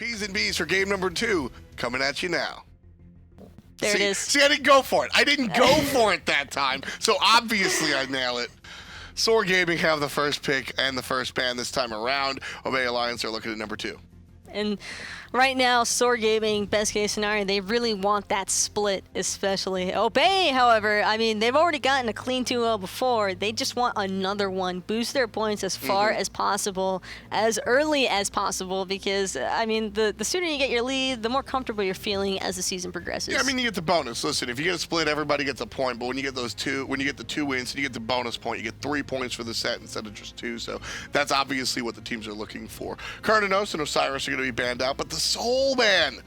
P's and B's for game number 2 coming at you now. There it is. See, I didn't go for it. I didn't go for it that time, so obviously I nail it. SoaR Gaming have the first pick and the first ban this time around. Obey Alliance are looking at number 2. And right now, SoaR Gaming, best case scenario, they really want that split, especially. Obey, however, I mean, they've already gotten a clean 2-0 before. They just want another one. Boost their points as far as possible, as early as possible, because, I mean, the sooner you get your lead, the more comfortable you're feeling as the season progresses. Yeah, I mean, you get the bonus. Listen, if you get a split, everybody gets a point, but when you get those two, when you get the 2 wins and you get the bonus point, you get 3 points for the set instead of just 2, so that's obviously what the teams are looking for. Chronos and Osiris are going to be banned out, but the Soul ban,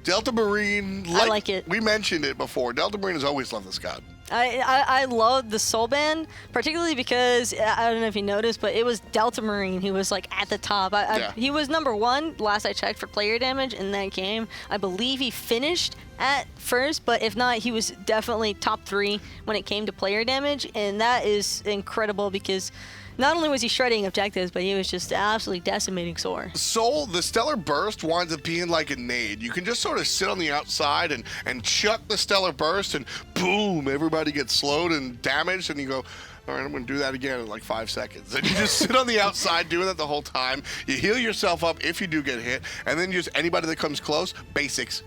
Delta Marine, I like it. We mentioned it before. Delta Marine has always loved this god. I love the Soul ban, particularly because, I don't know if you noticed, but it was Delta Marine who was like at the top. He was number 1 last I checked for player damage in that game. I believe he finished at first, but if not, he was definitely top 3 when it came to player damage, and that is incredible because not only was he shredding objectives, but he was just absolutely decimating SoaR. Soul, the Stellar Burst winds up being like a nade. You can just sort of sit on the outside and chuck the Stellar Burst, and boom, everybody gets slowed and damaged, and you go, all right, I'm going to do that again in like 5 seconds. And you just sit on the outside doing that the whole time. You heal yourself up if you do get hit, and then just anybody that comes close, basics.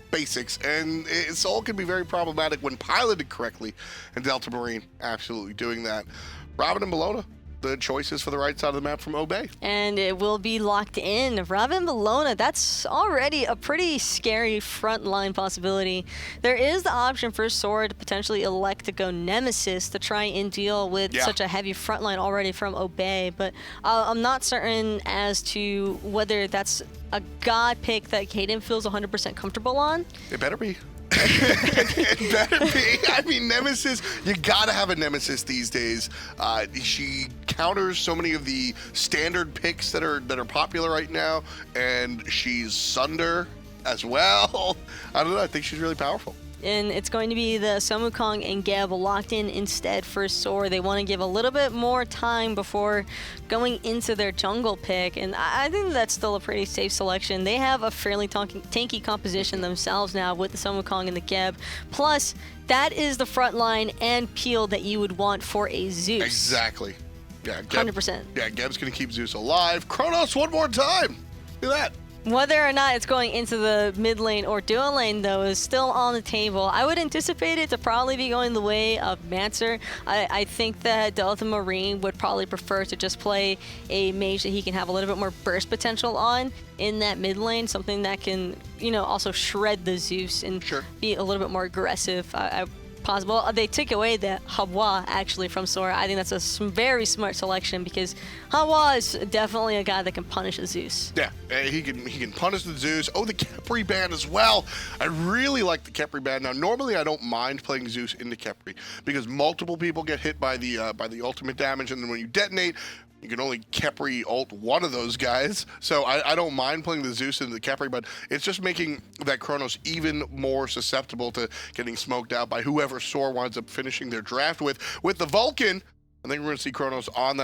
And Soul can be very problematic when piloted correctly, and Delta Marine absolutely doing that. Ravana and Bellona, the choices for the right side of the map from Obey. And it will be locked in. Ravana and Bellona, that's already a pretty scary frontline possibility. There is the option for SoaR to potentially elect to go Nemesis to try and deal with such a heavy frontline already from Obey, but I'm not certain as to whether that's a god pick that Kaeydan feels 100% comfortable on. It better be. It better be. I mean, Nemesis, you gotta have a Nemesis these days. She counters so many of the standard picks that are popular right now, and she's Sunder as well. I don't know, I think she's really powerful. And it's going to be the Wukong and Geb locked in instead for SoaR. They want to give a little bit more time before going into their jungle pick, and I think that's still a pretty safe selection. They have a fairly tanky composition themselves now with the Wukong and the Geb. Plus, that is the front line and peel that you would want for a Zeus. Exactly. Yeah, Geb, 100%. Yeah, Geb's going to keep Zeus alive. Chronos one more time. Do that. Whether or not it's going into the mid lane or dual lane, though, is still on the table. I would anticipate it to probably be going the way of Mancer. I think that Delta Marine would probably prefer to just play a mage that he can have a little bit more burst potential on in that mid lane, something that can, you know, also shred the Zeus and be a little bit more aggressive. Possible. They took away the Hawa actually from SoaR. I think that's a very smart selection because Hawa is definitely a guy that can punish a Zeus. Yeah, he can punish the Zeus. Oh, the Khepri ban as well. I really like the Khepri ban. Now, normally I don't mind playing Zeus into Khepri because multiple people get hit by the ultimate damage, and then when you detonate, you can only Khepri ult one of those guys. So I don't mind playing the Zeus into the Khepri, but it's just making that Chronos even more susceptible to getting smoked out by whoever SoaR winds up finishing their draft with. With the Vulcan, I think we're going to see Chronos on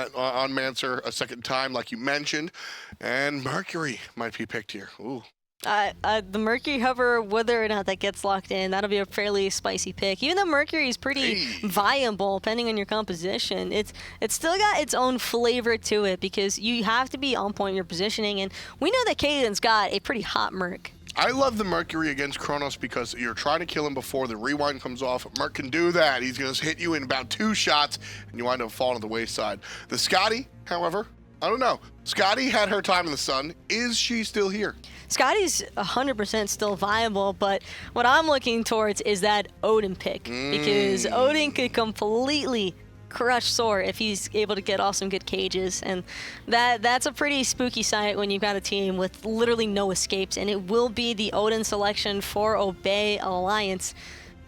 Mancer a second time, like you mentioned. And Mercury might be picked here. Ooh. The Mercury, however, whether or not that gets locked in, that'll be a fairly spicy pick. Even though Mercury is pretty viable, depending on your composition, it's still got its own flavor to it because you have to be on point in your positioning, and we know that Kaeydan's got a pretty hot Merc. I love the Mercury against Chronos because you're trying to kill him before the rewind comes off. Merc can do that. He's going to hit you in about 2 shots, and you wind up falling to the wayside. The Skadi, however, I don't know. Skadi had her time in the sun. Is she still here? Skadi's 100% still viable, but what I'm looking towards is that Odin pick because Odin could completely crush SoaR if he's able to get off some good cages, and that's a pretty spooky sight when you've got a team with literally no escapes, and it will be the Odin selection for Obey Alliance.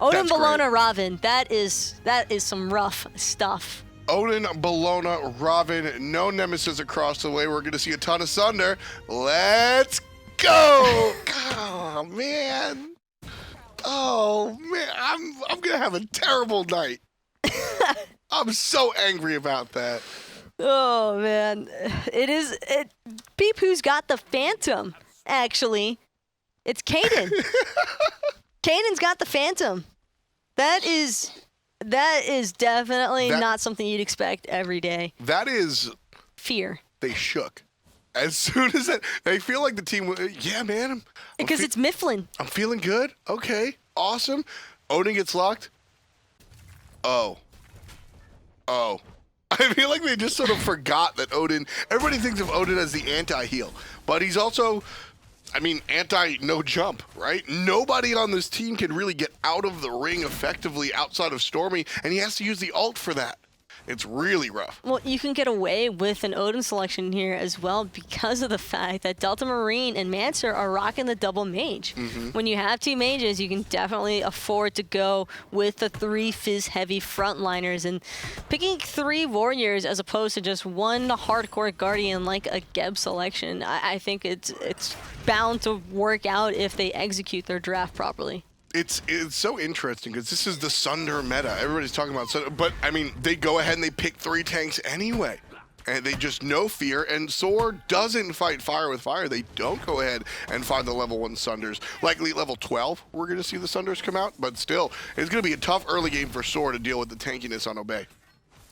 Odin, Bellona, Ravana, that is some rough stuff. Odin, Bellona, Ravana, no Nemesis across the way. We're going to see a ton of Sunder. Let's go! Oh, man. Oh, man. I'm going to have a terrible night. I'm so angry about that. Oh, man. It is... Peep who's got the Phantom, actually. It's Kaeydan. Kaeydan's got the Phantom. That is definitely not something you'd expect every day. That is fear. They shook. As soon as they feel like the team, yeah, man. Because it's Myflin. I'm feeling good. Okay, awesome. Odin gets locked. Oh. I feel like they just sort of forgot that Odin, everybody thinks of Odin as the anti-heal, but he's also, I mean, anti-no jump, right? Nobody on this team can really get out of the ring effectively outside of Stormy, and he has to use the ult for that. It's really rough. Well, you can get away with an Odin selection here as well because of the fact that Delta Marine and Mancer are rocking the double mage. When you have two mages, you can definitely afford to go with the 3 fizz-heavy frontliners, and picking 3 warriors as opposed to just one hardcore guardian like a Geb selection, I think it's bound to work out if they execute their draft properly. It's so interesting because this is the Sunder meta. Everybody's talking about Sunder, but I mean, they go ahead and they pick 3 tanks anyway. And they just no fear, and SoaR doesn't fight fire with fire. They don't go ahead and find the level 1 Sunders. Likely level 12, we're going to see the Sunders come out, but still, it's going to be a tough early game for SoaR to deal with the tankiness on Obey.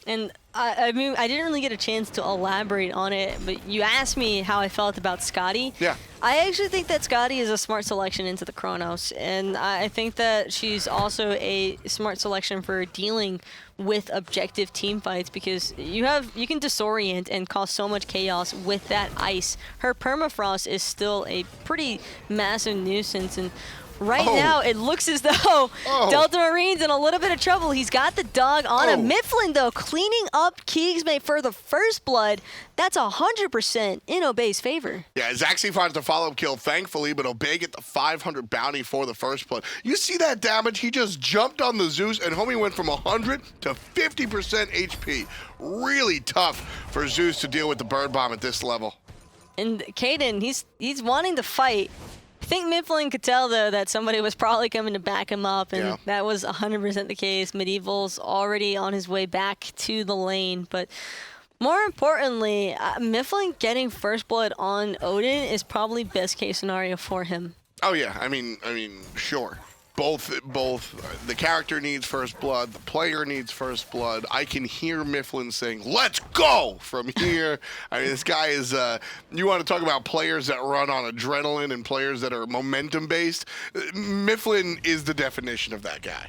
And I mean, I didn't really get a chance to elaborate on it, but you asked me how I felt about Skadi. Yeah. I actually think that Skadi is a smart selection into the Chronos, and I think that she's also a smart selection for dealing with objective team fights because you can disorient and cause so much chaos with that ice. Her permafrost is still a pretty massive nuisance, and right now, it looks as though Delta Marine's in a little bit of trouble. He's got the dog on him. Myflin, though, cleaning up KeegsMate for the first blood. That's 100% in Obey's favor. Yeah, Zachsy finds the follow-up kill, thankfully, but Obey get the 500 bounty for the first blood. You see that damage? He just jumped on the Zeus, and homie went from 100 to 50% HP. Really tough for Zeus to deal with the bird bomb at this level. And Kaeydan, he's wanting to fight. I think Myflin could tell, though, that somebody was probably coming to back him up, and that was 100% the case. Medieval's already on his way back to the lane, but more importantly, Myflin getting first blood on Odin is probably best case scenario for him. Oh yeah, I mean, sure. Both the character needs first blood, the player needs first blood. I can hear Myflin saying, "Let's go!" from here. I mean, this guy is, you want to talk about players that run on adrenaline and players that are momentum-based? Myflin is the definition of that guy.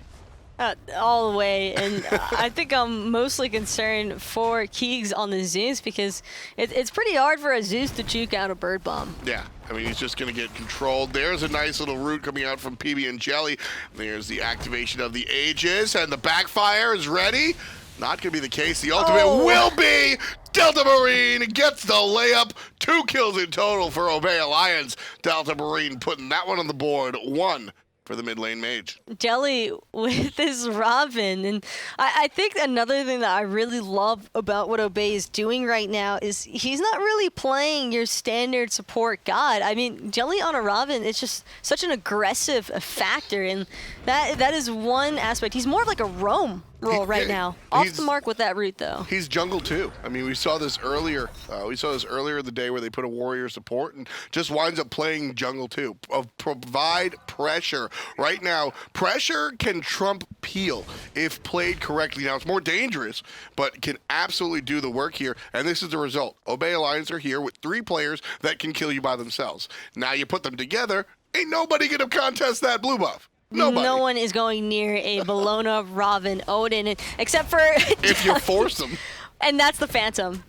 All the way, and I think I'm mostly concerned for Keegs on the Zeus because it's pretty hard for a Zeus to juke out a bird bomb. Yeah, I mean, he's just going to get controlled. There's a nice little root coming out from pbnjellly. There's the activation of the Aegis, and the backfire is ready. Not going to be the case. The ultimate will be Delta Marine gets the layup. 2 kills in total for Obey Alliance. Delta Marine putting that one on the board. 1 for the mid lane mage. Jelly with this Robin, and I think another thing that I really love about what Obey is doing right now is he's not really playing your standard support god. I mean, Jelly on a Robin, it's just such an aggressive factor, and that is one aspect. He's more of like a roam role right now. Off the mark with that route, though. He's jungle too. I mean, we saw this earlier. We saw this earlier in the day where they put a warrior support and just winds up playing jungle too. Provide pressure. Right now, pressure can trump peel if played correctly. Now, it's more dangerous, but can absolutely do the work here. And this is the result. Obey Alliance are here with 3 players that can kill you by themselves. Now you put them together, ain't nobody gonna contest that blue buff. Nobody. No one is going near a Bellona, Robin, Odin, except for... if you force them. And that's the Phantom.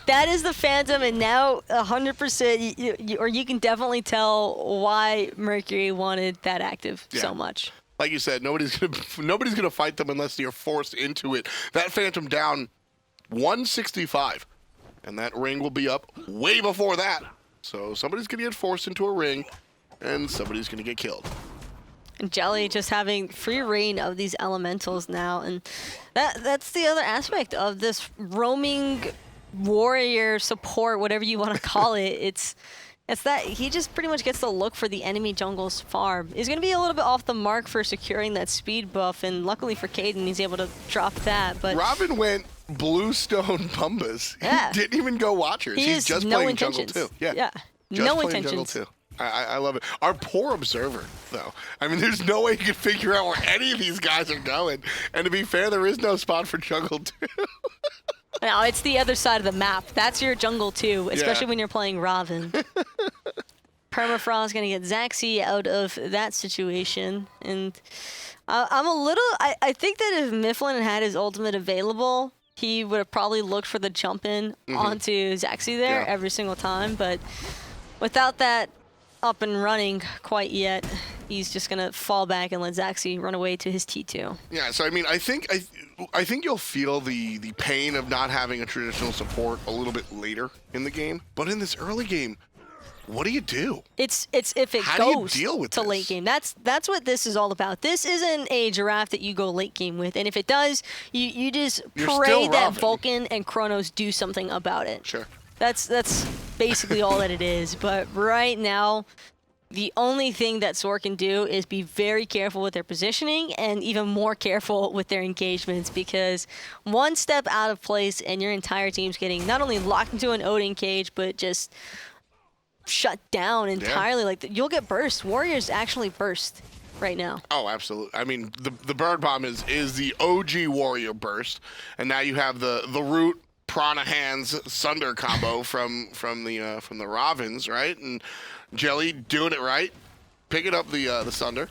That is the Phantom, and now 100%, or you can definitely tell why Mercury wanted that active so much. Like you said, nobody's gonna fight them unless you're forced into it. That Phantom down 165, and that ring will be up way before that. So somebody's gonna get forced into a ring, and somebody's gonna get killed. And Jelly just having free reign of these elementals now, and that's the other aspect of this roaming warrior support, whatever you want to call it. It's that he just pretty much gets to look for the enemy jungle's farm. He's going to be a little bit off the mark for securing that speed buff, and luckily for Kaeydan, he's able to drop that. But Robin went Bluestone Pumbas. Yeah. He didn't even go Watchers. He's just playing jungle too. Yeah. Just no playing intentions. jungle too. I love it. Our poor observer, though. I mean, there's no way you can figure out where any of these guys are going. And to be fair, there is no spot for jungle, too. No, it's the other side of the map. That's your jungle, too, especially when you're playing Raven. Permafrost going to get Zachsy out of that situation. And I'm a little... I think that if Myflin had his ultimate available, he would have probably looked for the jump-in onto Zachsy there every single time. But without that up and running quite yet, he's just going to fall back and let Zachsy run away to his T2. Yeah, so I mean, I think you'll feel the pain of not having a traditional support a little bit later in the game. But in this early game, what do you do? It's if it How goes do you deal with to this? late game. That's what this is all about. This isn't a giraffe that you go late game with, and if it does, you just You're pray still that Raven. Vulcan and Chronos do something about it. Sure. That's basically all that it is. But right now, the only thing that SoaR can do is be very careful with their positioning and even more careful with their engagements, because one step out of place and your entire team's getting not only locked into an Odin cage, but just shut down entirely. Like, you'll get burst. Warriors actually burst right now. Oh, absolutely. I mean, the bird bomb is the OG warrior burst, and now you have the root Prana Hands Sunder combo from the Ravens, right? And Jelly doing it right, picking up the Sunder.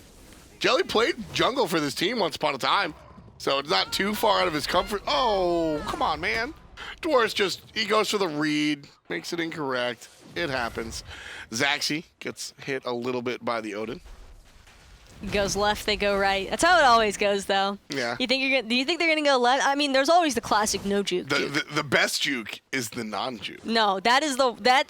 Jelly played jungle for this team once upon a time, so it's not too far out of his comfort. Oh, come on, man. Dwurst he goes for the read, makes it incorrect. It happens. Zachsy gets hit a little bit by the Odin. Goes left, they go right. That's how it always goes, though. Yeah. Do you think they're gonna go left? I mean, there's always the classic no juke. The best juke is the non-juke. No, that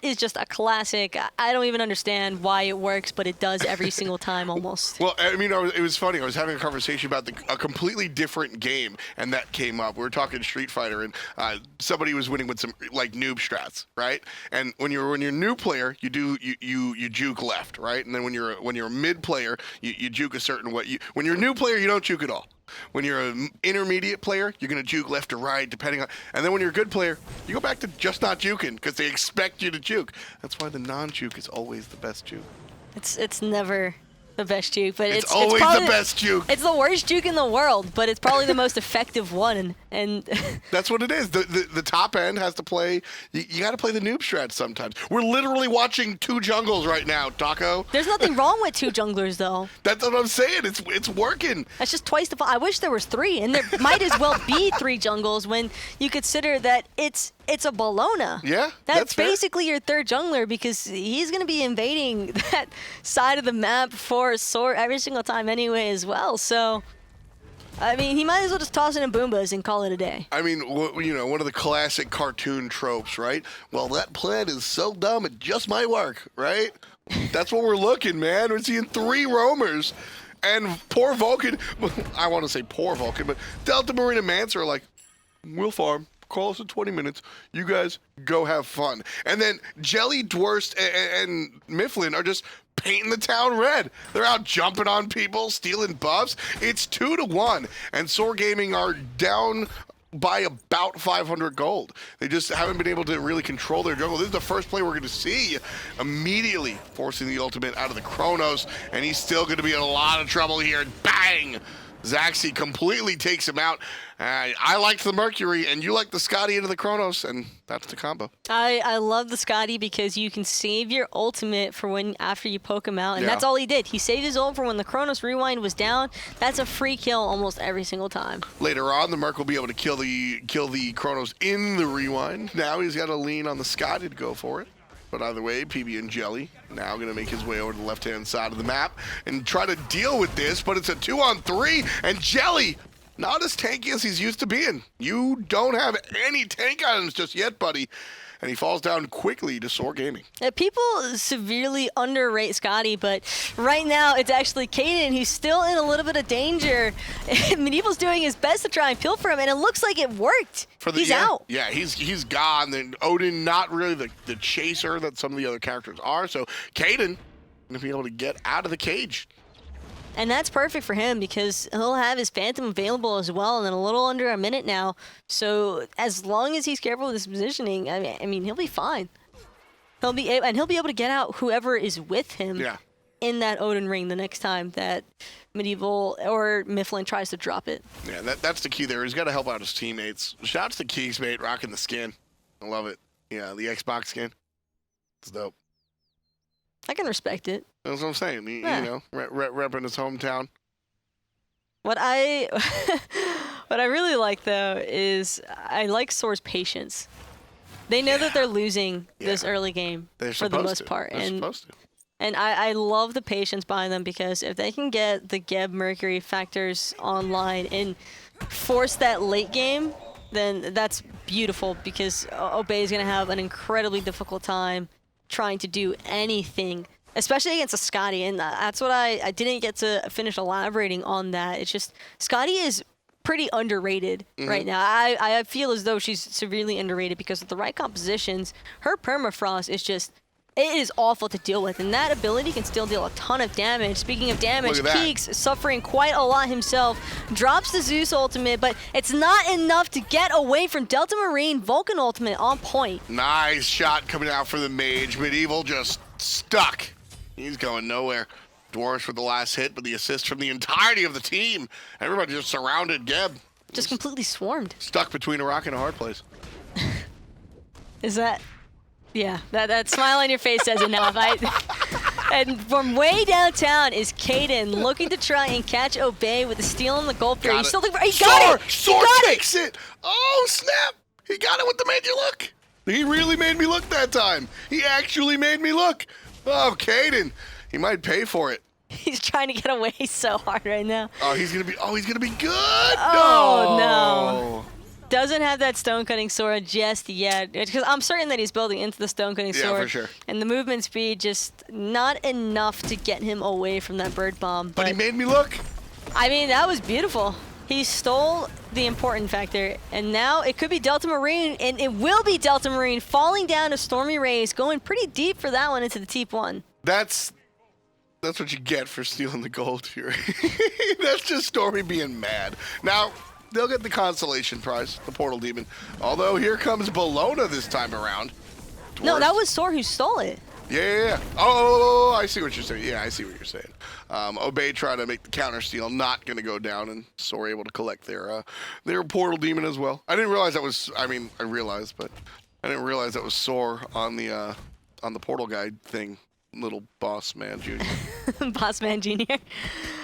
is just a classic. I don't even understand why it works, but it does every single time almost. Well, I mean, it was funny. I was having a conversation about a completely different game, and that came up. We were talking Street Fighter, and somebody was winning with some like noob strats, right? And when you're a new player, you juke left, right? And then when you're a mid player, you juke a certain way. When you're a new player, you don't juke at all. When you're an intermediate player, you're going to juke left or right, depending on... And then when you're a good player, you go back to just not juking, because they expect you to juke. That's why the non-juke is always the best juke. It's never the best juke, but it's always probably the best juke. It's the worst juke in the world, but it's probably the most effective one. And that's what it is. The top end has to play. You got to play the noob strat sometimes. We're literally watching two jungles right now, Taco. There's nothing wrong with two junglers, though. That's what I'm saying. It's working. That's just twice the. I wish there was three, and there might as well be three jungles when you consider that it's a Bellona. Yeah, that's fair. basically your third jungler, because he's going to be invading that side of the map for SoaR every single time anyway as well. So, I mean, he might as well just toss in a Boombas and call it a day. I mean, one of the classic cartoon tropes, right? Well, that plan is so dumb it just might work, right? That's what we're looking, man. We're seeing 3 roamers. And poor Vulcan, I want to say poor Vulcan, but Delta Marine and Mance are like, we'll farm. Call us in 20 minutes. You guys go have fun. And then Jelly, Dwurst, and Myflin are just painting the town red. They're out jumping on people, stealing buffs. It's 2-1, and SoaR Gaming are down by about 500 gold. They just haven't been able to really control their jungle. This is the first play we're going to see immediately forcing the ultimate out of the Chronos, and he's still going to be in a lot of trouble here. Bang! Zachsy completely takes him out. I liked the Mercury, and you like the Skadi into the Chronos, and that's the combo. I love the Skadi because you can save your ultimate for when after you poke him out, and that's all he did. He saved his ult for when the Chronos rewind was down. That's a free kill almost every single time. Later on, the Merc will be able to kill the Chronos in the rewind. Now he's got to lean on the Skadi to go for it. But either way, pbnjellly now going to make his way over to the left-hand side of the map and try to deal with this, but it's a 2-on-3, and Jelly, not as tanky as he's used to being. You don't have any tank items just yet, buddy. And he falls down quickly to SoaR Gaming. People severely underrate Skadi, but right now it's actually Kaeydan who's still in a little bit of danger. Medieval's doing his best to try and pilfer him, and it looks like it worked. He's out. Yeah, he's gone. Then Odin, not really the chaser that some of the other characters are. So Kaeydan going to be able to get out of the cage. And that's perfect for him because he'll have his Phantom available as well, and then a little under a minute now. So as long as he's careful with his positioning, I mean, he'll be fine. He'll be able to get out whoever is with him in that Odin ring the next time that Medieval or Myflin tries to drop it. Yeah, that's the key there. He's got to help out his teammates. Shouts to KeegsMate rocking the skin. I love it. Yeah, the Xbox skin. It's dope. I can respect it. That's what I'm saying. You know, repping his hometown. What I really like though is I like SoaR's patience. They know that they're losing this early game for the most part, and I love the patience behind them, because if they can get the Geb Mercury factors online and force that late game, then that's beautiful, because Obey is going to have an incredibly difficult time trying to do anything, especially against a Skadi, and that's what I didn't get to finish elaborating on that. It's just Skadi is pretty underrated right now. I feel as though she's severely underrated because of the right compositions. Her permafrost is just, it is awful to deal with, and that ability can still deal a ton of damage. Speaking of damage, Keegs suffering quite a lot himself, drops the Zeus ultimate, but it's not enough to get away from Delta Marine. Vulcan ultimate on point. Nice shot coming out for the mage. Medieval just stuck. He's going nowhere. Dwurst with the last hit, but the assist from the entirety of the team. Everybody just surrounded Geb. Just completely swarmed. Stuck between a rock and a hard place. Is that... Yeah, that smile on your face says enough. And from way downtown is Kaeydan looking to try and catch Obey with the steal in the gold fury. He's still looking for... He got it! SoaR takes it! Oh, snap! He got it with the made you look. He really made me look that time. He actually made me look. Oh, Kaeydan. He might pay for it. He's trying to get away so hard right now. Oh, he's gonna be good. Oh, no. Doesn't have that stone cutting sword just yet, because I'm certain that he's building into the stone cutting sword. Yeah, for sure. And the movement speed just not enough to get him away from that bird bomb. But he made me look. I mean, that was beautiful. He stole the important factor, and now it could be Delta Marine, and it will be Delta Marine falling down to StormyRays, going pretty deep for that one into the Teep 1. That's what you get for stealing the gold fury. That's just Stormy being mad. Now, they'll get the consolation prize, the Portal Demon. Although here comes Bellona this time around. Dwurst. No, that was SoaR who stole it. Yeah. Oh, I see what you're saying. Yeah, I see what you're saying. Obey trying to make the counter steal, not going to go down, and SoaR able to collect their Portal Demon as well. I didn't realize that was. I mean, I realized, but I didn't realize that was SoaR on the Portal Guide thing. Little Boss Man Jr. Boss Man Jr.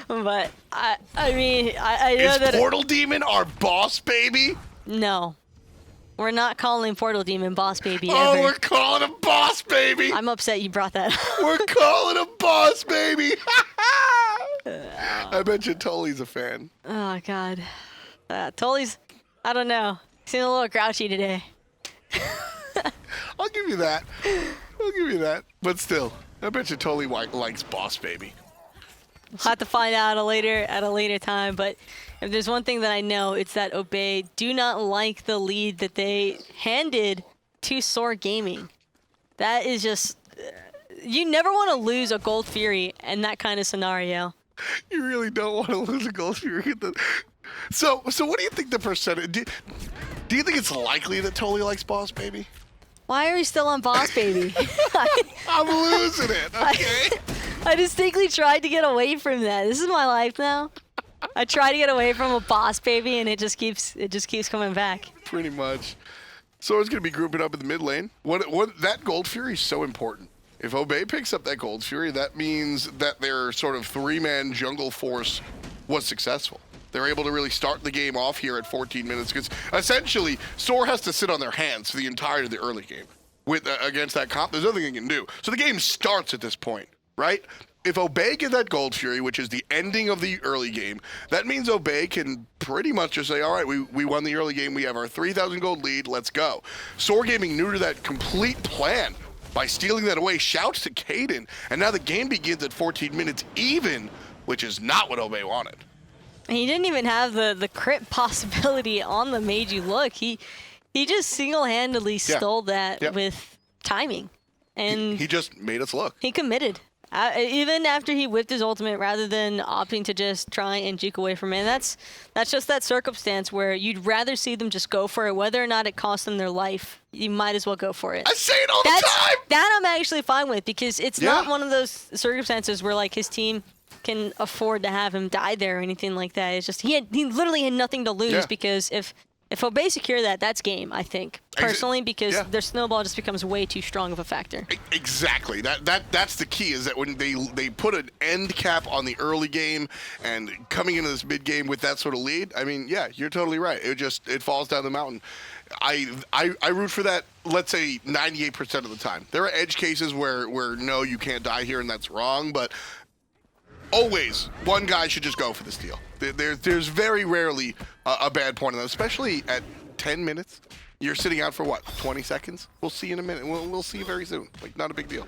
But I mean, I know Is that Portal Demon our boss baby? No, we're not calling Portal Demon boss baby Oh, ever. we're calling him boss baby. I'm upset you brought that up. We're calling him boss baby. I bet you Tully's a fan. Oh God, Tully's. I don't know. Seems a little grouchy today. I'll give you that. But still, I bet you Tully likes boss baby. We'll have to find out at a later time, but if there's one thing that I know, it's that Obey do not like the lead that they handed to SoaR Gaming. That is just... you never want to lose a Gold Fury in that kind of scenario. You really don't want to lose a Gold Fury. So what do you think the percentage... Do you think it's likely that Tully likes boss baby? Why are we still on boss baby? I'm losing it, okay? I distinctly tried to get away from that. This is my life now. I try to get away from a boss baby, and it just keeps coming back. Pretty much. So it's going to be grouping up in the mid lane. What that Gold Fury is so important. If Obey picks up that Gold Fury, that means that their sort of three-man jungle force was successful. They're able to really start the game off here at 14 minutes because essentially SoaR has to sit on their hands for the entirety of the early game. With against that comp, there's nothing they can do. So the game starts at this point, right? If Obey get that Gold Fury, which is the ending of the early game, that means Obey can pretty much just say, all right, we won the early game. We have our 3,000 gold lead. Let's go. SoaR Gaming knew to that complete plan by stealing that away. Shouts to Kaeydan. And now the game begins at 14 minutes even, which is not what Obey wanted. He didn't even have the crit possibility on the Made You Look. He just single-handedly stole that with timing. And he just made us look. He committed. Even after he whipped his ultimate, rather than opting to just try and juke away from it, and that's just that circumstance where you'd rather see them just go for it, whether or not it costs them their life. You might as well go for it. I say it all the time. That I'm actually fine with, because it's not one of those circumstances where like his team can afford to have him die there or anything like that. It's just he literally had nothing to lose, because if Obey secure that, that's game, I think, personally, because their snowball just becomes way too strong of a factor. Exactly. That's the key, is that when they put an end cap on the early game and coming into this mid game with that sort of lead, I mean, yeah, you're totally right. It falls down the mountain. I root for that, let's say 98% of the time. There are edge cases where no, you can't die here and that's wrong, but always one guy should just go for the steal. There's very rarely a bad point in that, especially at 10 minutes. You're sitting out for what, 20 seconds? We'll see in a minute. We'll see very soon. Like, not a big deal.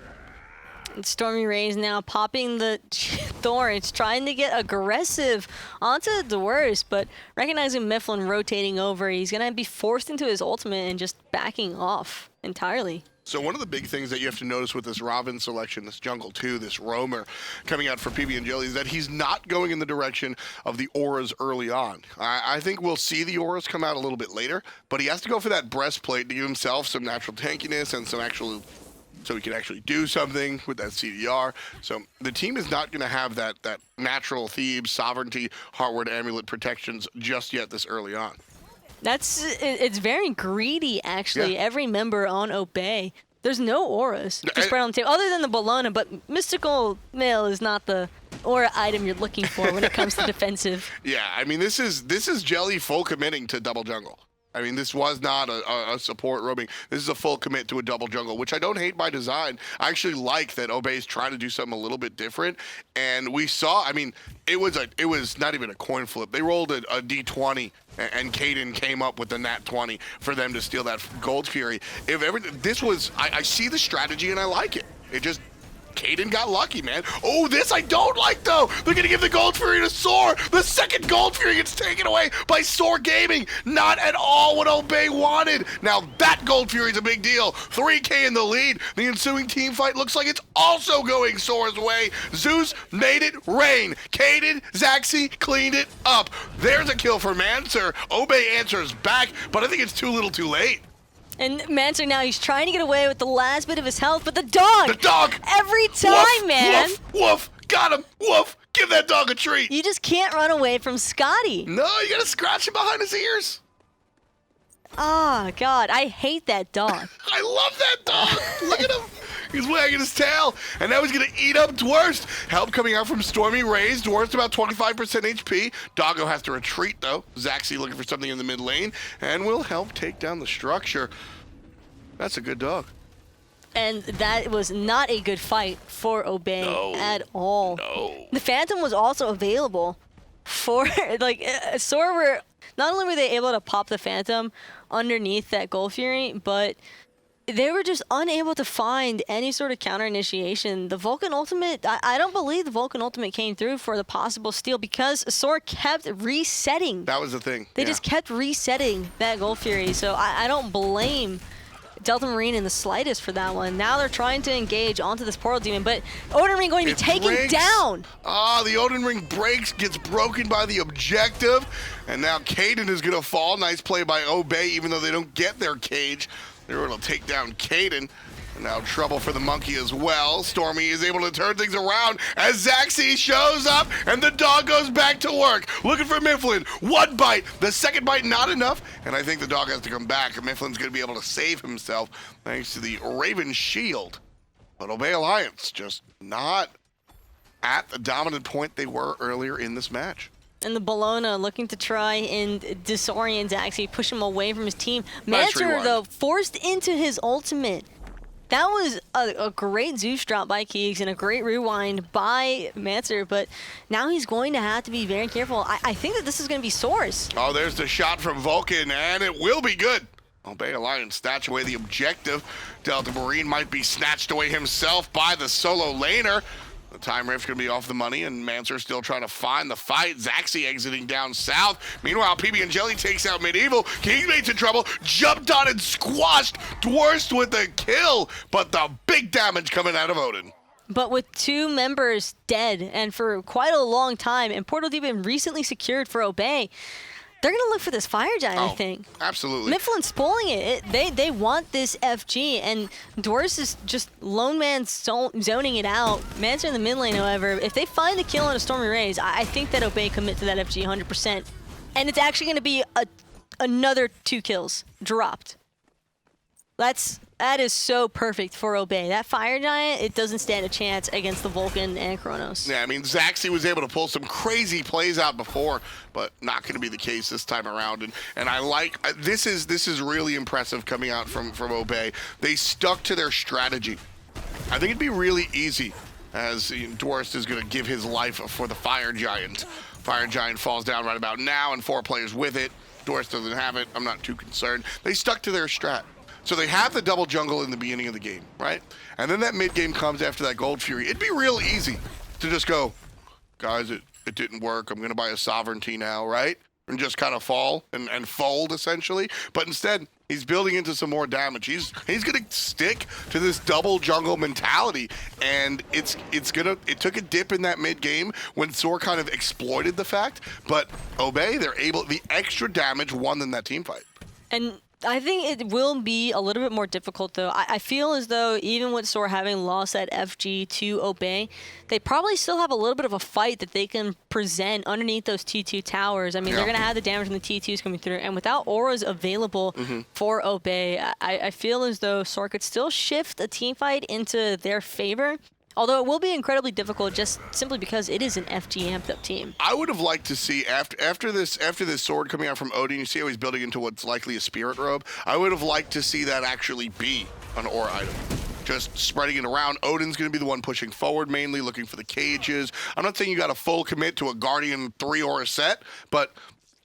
StormyRays now popping the thorns, trying to get aggressive onto Dwurst, but recognizing Myflin rotating over, he's going to be forced into his ultimate and just backing off entirely. So one of the big things that you have to notice with this Ravana selection, this Jungle 2, this Roamer coming out for pbnjellly, is that he's not going in the direction of the auras early on. I think we'll see the auras come out a little bit later, but he has to go for that breastplate to give himself some natural tankiness and some actual, so he can actually do something with that CDR. So the team is not going to have that natural Thebes, sovereignty, Heartward Amulet protections just yet this early on. It's very greedy, actually. Every member on Obey, there's no auras to spread on the table, other than the Bellona, but Mystical Mail is not the aura item you're looking for when it comes to defensive. Yeah, I mean, this is Jelly full committing to double jungle. I mean, this was not a support roaming. This is a full commit to a double jungle, which I don't hate by design. I actually like that Obey's trying to do something a little bit different. And we saw, I mean, it was not even a coin flip. They rolled a D20, and Kaeydan came up with the nat 20 for them to steal that Gold Fury. I see the strategy and I like it. It just, Kaeydan got lucky, man. Oh, this I don't like, though. They're going to give the Gold Fury to SoaR. The second Gold Fury gets taken away by SoaR Gaming. Not at all what Obey wanted. Now, that Gold Fury is a big deal. 3K in the lead. The ensuing team fight looks like it's also going SoaR's way. Zeus made it rain. Kaeydan, Zachsy cleaned it up. There's a kill for Mancer. Obey answers back, but I think it's too little too late. And Mancer now, he's trying to get away with the last bit of his health, but the dog! The dog! Every time, woof, man! Woof, woof, got him, woof! Give that dog a treat! You just can't run away from Skadi. No, you gotta scratch him behind his ears. Oh, God, I hate that dog. I love that dog! Look at him! He's wagging his tail, and now he's gonna eat up Dwurst. Help coming out from StormyRays. Dwurst about 25% HP. Doggo has to retreat, though. Zachsy looking for something in the mid lane, and will help take down the structure. That's a good dog. And that was not a good fight for Obey at all. No. The Phantom was also available for, like, SoaR not only were they able to pop the Phantom underneath that Gold Fury, but they were just unable to find any sort of counter initiation. The Vulcan ultimate, I don't believe the Vulcan ultimate came through for the possible steal because SoaR kept resetting. That was the thing. They just kept resetting that Gold Fury. So I don't blame Delta Marine in the slightest for that one. Now they're trying to engage onto this Portal Demon, but Odin Ring going to be taken down. Ah, the Odin Ring breaks, gets broken by the objective, and now Kaeydan is going to fall. Nice play by Obey, even though they don't get their cage. They're able to take down Kaeydan. And now trouble for the monkey as well. Stormy is able to turn things around as Zachsy shows up and the dog goes back to work. Looking for Myflin. One bite. The second bite not enough. And I think the dog has to come back. Myflin's going to be able to save himself thanks to the Raven Shield. But Obey Alliance just not at the dominant point they were earlier in this match. And the Bellona looking to try and disorient Zachsy, push him away from his team. Nice Mancer, though, forced into his ultimate. That was a great Zeus drop by Keegs and a great rewind by Mancer, but now he's going to have to be very careful. I think that this is going to be SoaR's. Oh, there's the shot from Vulcan, and it will be good. Obey Alliance snatch away the objective. Delta Marine might be snatched away himself by the solo laner. The time rift's going to be off the money, and Mancer still trying to find the fight. Zachsy exiting down south. Meanwhile, pbnjellly takes out Medieval. KeegsMate's in trouble. Jumped on and squashed Dwurst with the kill, but the big damage coming out of Odin. But with 2 members dead and for quite a long time, and portals even recently secured for Obey, they're going to look for this Fire Giant, I think. Absolutely. Myflin's pulling it. They want this FG, and Dwurst is just lone man zoning it out. Mancer in the mid lane, however, if they find the kill on a StormyRays, I think that Obey commit to that FG 100%. And it's actually going to be another 2 kills dropped. That is so perfect for Obey. That Fire Giant, it doesn't stand a chance against the Vulcan and Chronos. Yeah, I mean, Zachsy was able to pull some crazy plays out before, but not going to be the case this time around. And I like this is really impressive coming out from Obey. They stuck to their strategy. I think it'd be really easy, as Dwurst is going to give his life for the Fire Giant. Fire Giant falls down right about now, and 4 players with it. Dwurst doesn't have it. I'm not too concerned. They stuck to their strat. So they have the double jungle in the beginning of the game, right? And then that mid game comes after that Gold Fury. It'd be real easy to just go, guys, it didn't work. I'm going to buy a Sovereignty now, right? And just kind of fall and fold, essentially. But instead, he's building into some more damage. He's going to stick to this double jungle mentality. And it took a dip in that mid game when SoaR kind of exploited the fact. But Obey, the extra damage won them that team fight. And I think it will be a little bit more difficult, though. I feel as though even with SoaR having lost that FG to Obey, they probably still have a little bit of a fight that they can present underneath those T2 towers. I mean, they're going to have the damage from the T2s coming through, and without auras available for Obey, I feel as though SoaR could still shift a team fight into their favor. Although it will be incredibly difficult just simply because it is an FG amped up team. I would have liked to see after this sword coming out from Odin, you see how he's building into what's likely a spirit robe. I would have liked to see that actually be an aura item. Just spreading it around. Odin's going to be the one pushing forward, mainly looking for the cages. I'm not saying you got a full commit to a Guardian 3 aura set, but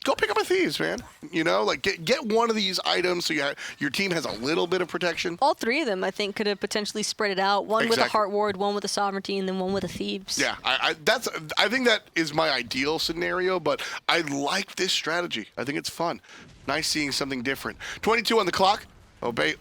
go pick up a Thieves, man. You know, like get one of these items so your team has a little bit of protection. All 3 of them, I think, could have potentially spread it out. One with a Heart Ward, one with a Sovereignty, and then one with a Thieves. Yeah, I think that is my ideal scenario, but I like this strategy. I think it's fun. Nice seeing something different. 22 on the clock. Obey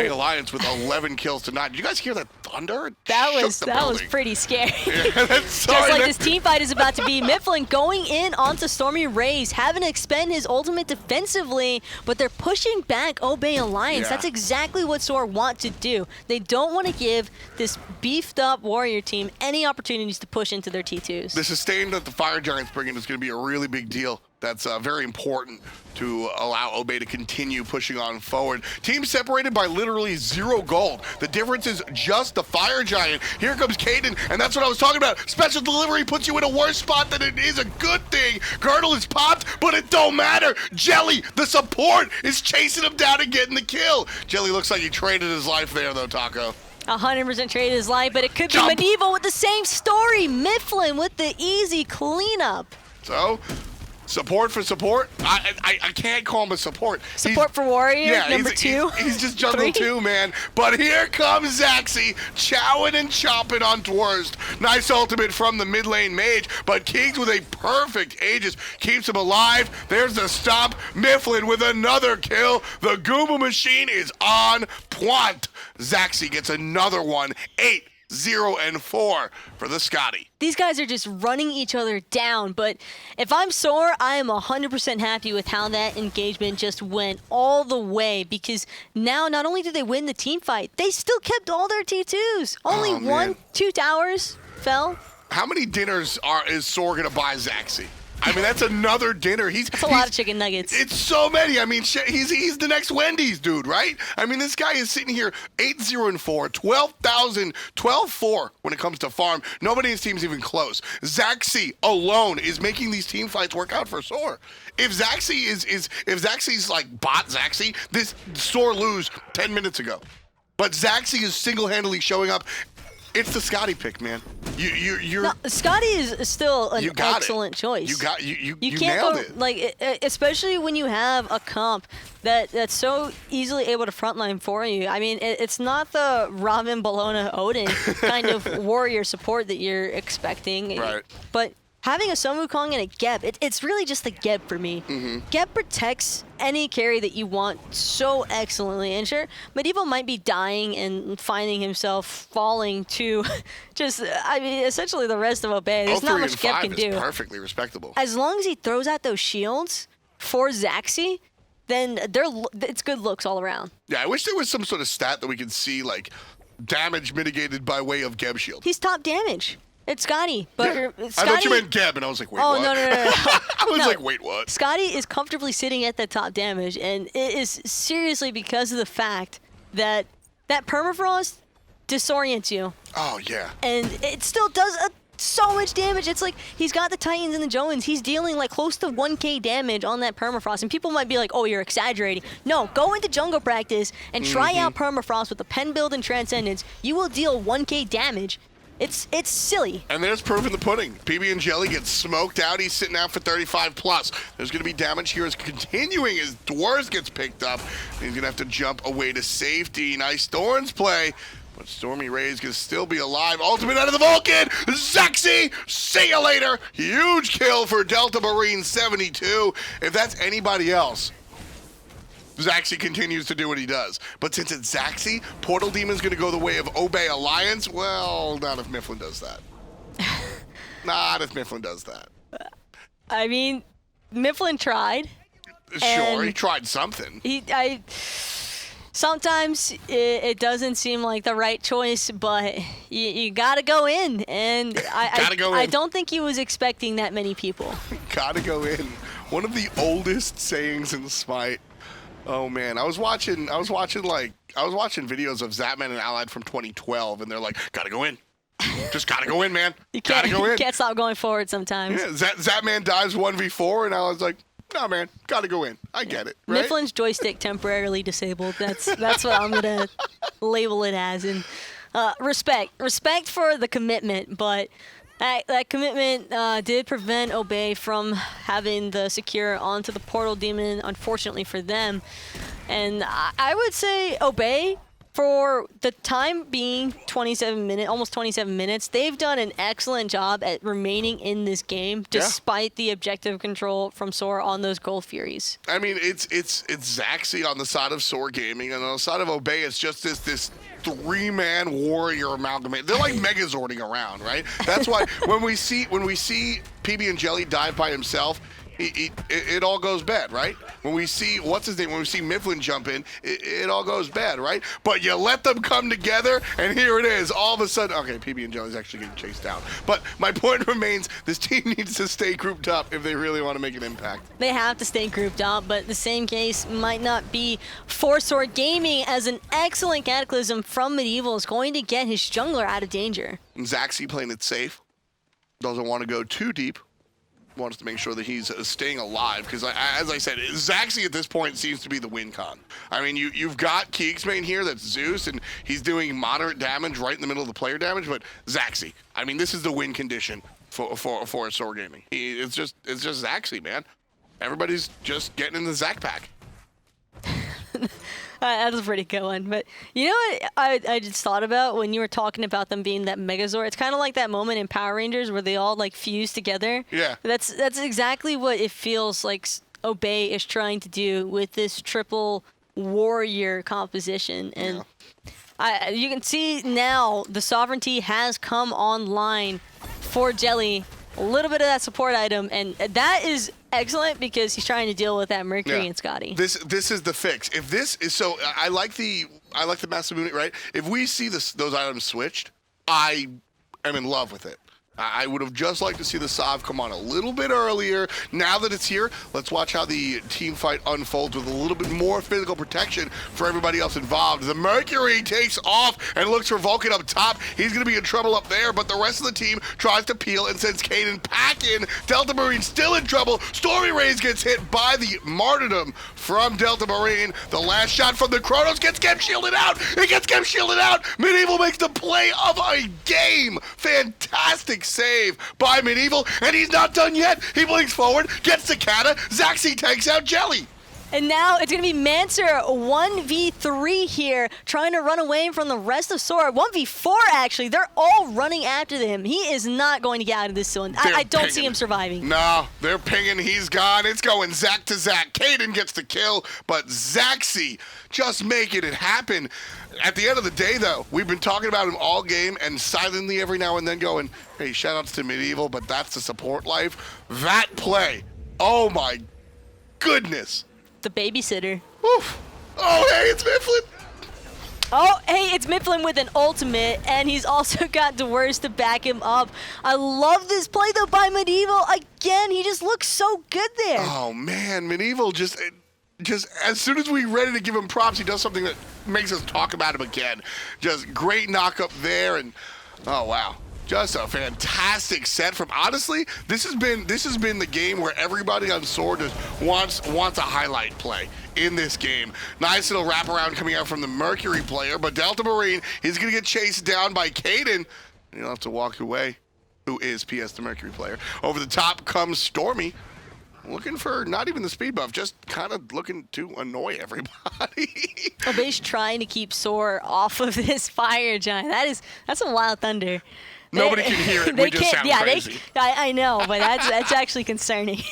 Alliance with 11 kills to 9. Did you guys hear that thunder? That was pretty scary. Yeah, Just like this team fight is about to be. Myflin going in onto StormyRays, having to expend his ultimate defensively, but they're pushing back Obey Alliance. Yeah. That's exactly what SoaR want to do. They don't want to give this beefed up warrior team any opportunities to push into their T2s. The sustain that the Fire Giants bring in is going to be a really big deal. That's very important to allow Obey to continue pushing on forward. Team separated by literally 0 gold. The difference is just the Fire Giant. Here comes Kaeydan, and that's what I was talking about. Special delivery puts you in a worse spot than it is a good thing. Girdle is popped, but it don't matter. Jelly, the support, is chasing him down and getting the kill. Jelly looks like he traded his life there, though, Taco. 100% traded his life, but it could be Medieval with the same story. Myflin with the easy cleanup. So, support for support? I can't call him a support. Support for warrior, yeah, number 2. He's just jungle 2, man. But here comes Zachsy, chowing and chopping on Dwurst. Nice ultimate from the mid lane mage, but Keegs with a perfect Aegis keeps him alive. There's the stomp. Myflin with another kill. The Goomba machine is on point. Zachsy gets another one. 8, 0, and 4 for the Skadi. These guys are just running each other down, but if I'm SoaR, I am 100% happy with how that engagement just went all the way, because now not only did they win the team fight, they still kept all their T2s. Only 2 towers fell. How many dinners is SoaR going to buy Zachsy? I mean, that's another dinner. That's a lot of chicken nuggets. It's so many. I mean, he's the next Wendy's dude, right? I mean, this guy is sitting here 8-0 and 4, 12-4 when it comes to farm. Nobody in his team's even close. Zachsy alone is making these team fights work out for SoaR. If Zachsy's like bot Zachsy, this SoaR lose 10 minutes ago. But Zachsy is single-handedly showing up. It's the Skadi pick, man. Skadi is still an excellent choice. You can't nailed go, it. Like, especially when you have a comp that's so easily able to frontline for you. I mean, it's not the Ravana, Bellona, Odin kind of warrior support that you're expecting. Right. But having a Sun Wukong and a Geb, it's really just the Geb for me. Geb protects any carry that you want so excellently. And sure, Medieval might be dying and finding himself falling to just, I mean, essentially the rest of Obey. There's not much Geb can do. Perfectly respectable. As long as he throws out those shields for Zachsy, then it's good looks all around. Yeah, I wish there was some sort of stat that we could see, like, damage mitigated by way of Geb shield. He's top damage. It's Skadi, but Yeah. Skadi, I thought you meant Geb, and I was like, wait, oh, what? no. I was No. like, wait, what? Skadi is comfortably sitting at the top damage, and it is seriously because of the fact that that permafrost disorients you, Oh, yeah. and it still does so much damage. It's like he's got the Titans and the Jones. He's dealing like close to 1k damage on that permafrost, and people might be like, oh, you're exaggerating. No, go into jungle practice and try out permafrost with the pen build and transcendence. You will deal 1k damage. It's silly. And there's proof in the pudding. pbnjellly gets smoked out. He's sitting out for 35 plus. There's going to be damage here as continuing as Dwurst gets picked up. He's going to have to jump away to safety. Nice Thorns play. But StormyRays can still be alive. Ultimate out of the Vulcan. Zachsy, see you later. Huge kill for Delta Marine 72. If that's anybody else, Zachsy continues to do what he does. But since it's Zachsy, Portal Demon's going to go the way of Obey Alliance. Well, not if Myflin does that. Not if Myflin does that. I mean, Myflin tried. Sure, he tried something. Sometimes it doesn't seem like the right choice, but you gotta go in, and I don't think he was expecting that many people. Gotta go in. One of the oldest sayings in Smite. Oh man, I was watching videos of Zatman and Allied from 2012, and they're like, gotta go in. Just gotta go in, man. Gotta go in. You can't stop going forward sometimes. Yeah, Zatman dives 1v4, and I was like, no, man, gotta go in. I get it. Right? Myflin's joystick temporarily disabled. That's what I'm gonna label it as. And respect for the commitment, but that commitment did prevent Obey from having the secure onto the Portal Demon, unfortunately for them. And I would say Obey, for the time being, almost 27 minutes, they've done an excellent job at remaining in this game, despite the objective control from SoaR on those Gold Furies. I mean, it's Zachsy on the side of SoaR Gaming, and on the side of Obey, it's just this three-man warrior amalgamate. They're like Megazording around, right? That's why when we see pbnjellly dive by himself, it all goes bad, right? When we see, when we see Myflin jump in, it all goes bad, right? But you let them come together, and here it is. All of a sudden, okay, pbnjellly's actually getting chased down. But my point remains, this team needs to stay grouped up if they really want to make an impact. They have to stay grouped up, but the same case might not be for SoaR Gaming, as an excellent Cataclysm from Medieval is going to get his jungler out of danger. And Zachsy playing it safe. Doesn't want to go too deep. Wants to make sure that he's staying alive, because as I said, Zachsy at this point seems to be the win con. I mean, you've got KeegsMate here, that's Zeus, and he's doing moderate damage right in the middle of the player damage, but Zachsy, I mean, this is the win condition for SoaR Gaming. It's just Zachsy, man. Everybody's just getting in the Zach pack. That was a pretty good one. But you know what I just thought about when you were talking about them being that Megazord? It's kind of like that moment in Power Rangers where they all like fuse together. Yeah. That's exactly what it feels like Obey is trying to do with this triple warrior composition. And you can see now the sovereignty has come online for Jelly. A little bit of that support item, and that is excellent because he's trying to deal with that Mercury and Skadi. This is the fix. If this is so, I like the massive unit, right? If we see those items switched, I am in love with it. I would have just liked to see the Sov come on a little bit earlier. Now that it's here, let's watch how the team fight unfolds with a little bit more physical protection for everybody else involved. The Mercury takes off and looks for Vulcan up top. He's going to be in trouble up there, but the rest of the team tries to peel and sends Kaeydan packing. Delta Marine still in trouble. StormyRays gets hit by the martyrdom from Delta Marine. The last shot from the Chronos gets Gem shielded out. It gets Gem shielded out. Medieval makes the play of a game. Fantastic save by Medieval, and he's not done yet. He blinks forward, gets the Kata. Zachsy takes out Jelly. And now it's going to be Mancer 1v3 here, trying to run away from the rest of SoaR. 1v4, actually. They're all running after him. He is not going to get out of this zone. I don't see him surviving. No, they're pinging. He's gone. It's going Zach to Zach. Kaeydan gets the kill, but Zachsy just making it happen. At the end of the day, though, we've been talking about him all game and silently every now and then going, hey, shout-outs to Medieval, but that's the support life. That play, oh my goodness. The babysitter. Oof. Oh, hey, it's Myflin. Oh, hey, it's Myflin with an ultimate, and he's also got Dwurst to back him up. I love this play, though, by Medieval. Again, he just looks so good there. Oh, man, Medieval just as soon as we're ready to give him props, he does something that makes us talk about him again. Just great knock up there, and oh, wow. Just a fantastic set from, honestly, this has been the game where everybody on SoaR just wants a highlight play in this game. Nice little wraparound coming out from the Mercury player, but Delta Marine, he's gonna get chased down by Kaeydan, and he'll have to walk away, who is PS the Mercury player. Over the top comes Stormy, looking for not even the speed buff, just kind of looking to annoy everybody. Obey's trying to keep SoaR off of this fire giant. That's some wild thunder. Nobody can hear it. We just sound crazy. I know, but that's actually concerning.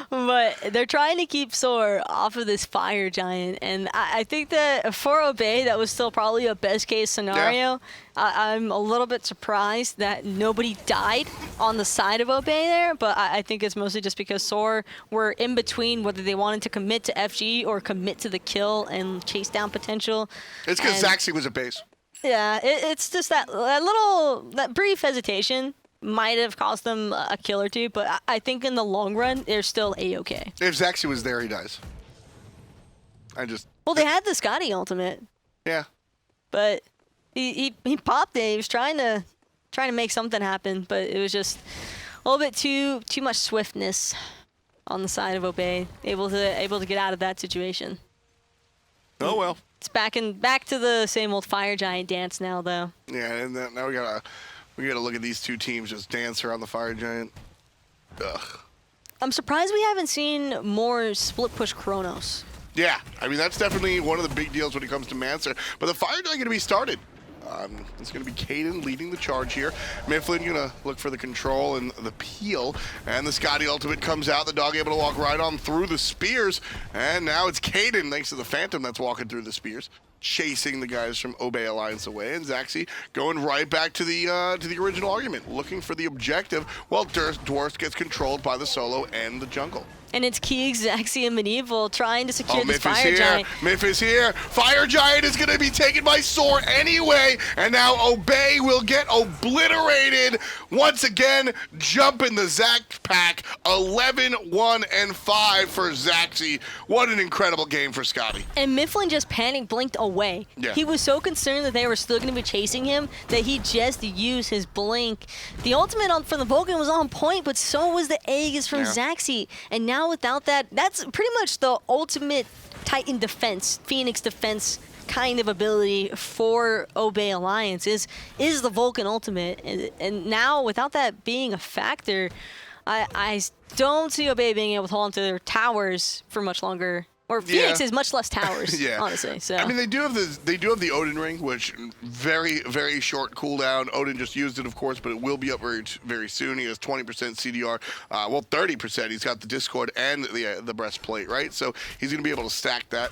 But they're trying to keep SoaR off of this fire giant, and I think that for Obey, that was still probably a best case scenario. Yeah. I'm a little bit surprised that nobody died on the side of Obey there, but I think it's mostly just because SoaR were in between whether they wanted to commit to FG or commit to the kill and chase down potential. It's because Zachsy was a base. Yeah, it's just that brief hesitation might have cost them a kill or two, but I think in the long run, they're still A-okay. If Zachsy was there, he dies. Well, they had the Skadi ultimate. Yeah. But he popped it. He was trying to make something happen, but it was just a little bit too much swiftness on the side of Obey, able to get out of that situation. Oh well. It's back to the same old fire giant dance now, though. Yeah, and then now we gotta look at these two teams just dance around the fire giant. Ugh. I'm surprised we haven't seen more split push Chronos. Yeah, I mean that's definitely one of the big deals when it comes to Mancer. But the fire giant gonna be started. It's going to be Kaeydan leading the charge here. Myflin going to look for the control and the peel. And the Skadi ultimate comes out. The dog able to walk right on through the spears. And now it's Kaeydan, thanks to the Phantom, that's walking through the spears, chasing the guys from Obey Alliance away. And Zachsy going right back to the original argument, looking for the objective, while Dwurst gets controlled by the solo and the jungle. And it's Keegs, Zachsy, and Medieval trying to secure this Myth fire giant. Myth is here. Fire giant is going to be taken by SoaR anyway. And now Obey will get obliterated. Once again, jumping the Zach pack. 11-1-5 for Zachsy. What an incredible game for Skadi. And Myflin just panic blinked away. Yeah. He was so concerned that they were still going to be chasing him that he just used his blink. The ultimate for the Vulcan was on point, but so was the Aegis from Zachsy. And now without that, that's pretty much the ultimate Titan defense, Phoenix defense kind of ability for Obey Alliance is the Vulcan ultimate. And now without that being a factor, I don't see Obey being able to hold on to their towers for much longer. Or Phoenix is much less towers, honestly. So I mean, they do have the Odin ring, which very, very short cooldown. Odin just used it, of course, but it will be up very, very soon. He has 20% CDR, well, 30%. He's got the Discord and the breastplate, right? So he's going to be able to stack that.